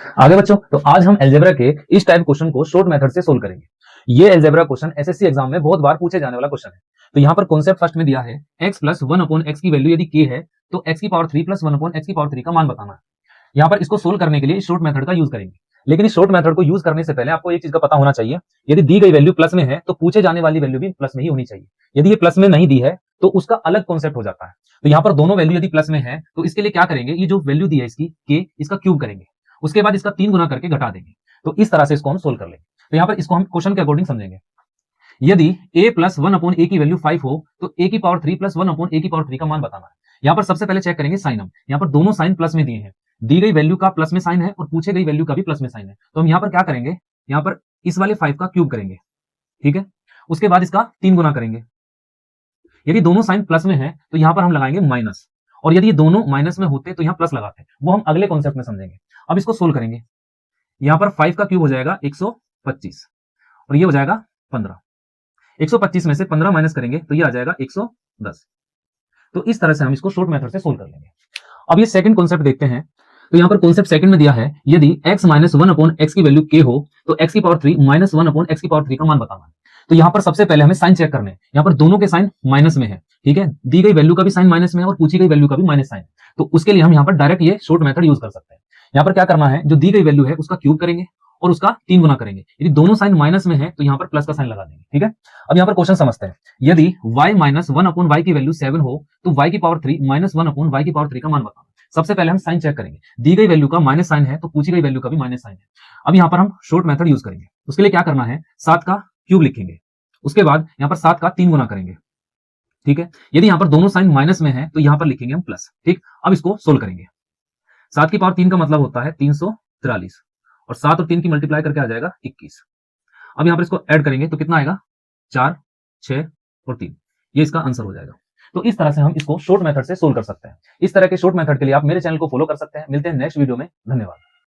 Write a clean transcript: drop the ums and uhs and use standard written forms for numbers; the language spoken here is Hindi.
आगे बच्चों, तो आज हम अलजेब्रा के इस टाइप क्वेश्चन को शॉर्ट मेथड से सोल्व करेंगे। ये अलजेब्रा क्वेश्चन एसएससी एग्जाम में बहुत बार पूछे जाने वाला क्वेश्चन है। तो यहाँ पर कॉन्सेप्ट फर्स्ट में दिया है x प्लस 1/x की वैल्यू यदि k है तो x की पावर 3 प्लस 1/x की पावर 3 का मान बताना है। यहाँ पर इसको सोल्व करने के लिए शॉर्ट मेथड का यूज करेंगे। लेकिन इस शॉर्ट मेथड को यूज करने से पहले आपको एक चीज का पता होना चाहिए, यदि दी गई वैल्यू प्लस में है तो पूछे जाने वाली वैल्यू भी प्लस में ही होनी चाहिए। यदि ये प्लस में नहीं दी है तो उसका अलग कॉन्सेप्ट हो जाता है। तो यहाँ पर दोनों वैल्यू यदि प्लस में है तो इसके लिए क्या करेंगे, ये जो वैल्यू दी है इसकी k, इसका क्यूब करेंगे, उसके बाद इसका 3 गुना करके घटा देंगे। तो इस तरह से इसको हम सोल्व कर लेंगे। तो यहाँ पर इसको हम क्वेश्चन के अकॉर्डिंग समझेंगे। यदि a प्लस 1/a की वैल्यू 5 हो तो a की पावर 3 प्लस 1/a की पावर 3 का मान बताना है। यहाँ पर सबसे पहले चेक करेंगे साइन। हम यहाँ पर दोनों साइन प्लस में दिए हैं, दी गई वैल्यू का प्लस में साइन है और पूछे गई वैल्यू का भी प्लस में साइन है। तो हम यहाँ पर क्या करेंगे, यहाँ पर इस वाले 5 का क्यूब करेंगे, ठीक है। उसके बाद इसका 3 गुना करेंगे। यदि दोनों साइन प्लस में है तो यहाँ पर हम लगाएंगे माइनस, और यदि ये दोनों माइनस में होते तो यहाँ प्लस लगाते, वो हम अगले कॉन्सेप्ट में समझेंगे। अब इसको सोल्व करेंगे। यहाँ पर 5 का क्यूब हो जाएगा 125 और ये हो जाएगा 15। 125 में से 15 माइनस करेंगे तो ये आ जाएगा 110। तो इस तरह से हम इसको शॉर्ट मेथड से सोल्व कर लेंगे। अब ये सेकंड कॉन्सेप्ट देखते हैं। तो यहाँ पर कॉन्सेप्ट सेकंड में दिया है, यदि x माइनस 1/x की वैल्यू k हो तो x की पावर 3 माइनस 1/x की पावर 3 का मान बताना है। तो यहाँ पर सबसे पहले हमें साइन चेक करने हैं। यहाँ पर दोनों के साइन माइनस में है, ठीक है। दी गई वैल्यू का भी साइन माइनस में है और पूछी गई वैल्यू का भी माइनस साइन। तो उसके लिए हम यहाँ पर डायरेक्ट ये शॉर्ट मेथड यूज कर सकते हैं। यहाँ पर क्या करना है, जो दी गई वैल्यू है उसका क्यूब करेंगे और उसका 3 गुना करेंगे। यदि दोनों साइन माइनस में है तो यहाँ पर प्लस का साइन लगा देंगे, ठीक है। अब यहाँ पर क्वेश्चन समझते हैं। यदि y माइनस 1/y की वैल्यू 7 हो तो y की पावर 3 माइनस 1/y की पावर 3 का मान बताना। सबसे पहले हम साइन चेक करेंगे। दी गई वैल्यू का माइनस साइन है तो पूछी गई वैल्यू का भी माइनस साइन है। अब यहाँ पर हम शॉर्ट मेथड यूज करेंगे। उसके लिए क्या करना है, 7 का क्यूब लिखेंगे, उसके बाद यहाँ पर 7 का 3 गुना करेंगे, ठीक है। यदि यहाँ पर दोनों साइन माइनस में है तो यहाँ पर लिखेंगे हम प्लस, ठीक। अब इसको सोल्व करेंगे। 7 की पावर 3 का मतलब होता है 343 और 7 और 3 की मल्टीप्लाई करके आ जाएगा 21। अब यहाँ पर इसको ऐड करेंगे तो कितना आएगा, 4, 6 और 3। ये इसका आंसर हो जाएगा। तो इस तरह से हम इसको शॉर्ट मेथड से सोल्व कर सकते हैं। इस तरह के शॉर्ट मेथड के लिए आप मेरे चैनल को फॉलो कर सकते हैं। मिलते हैं नेक्स्ट वीडियो में। धन्यवाद।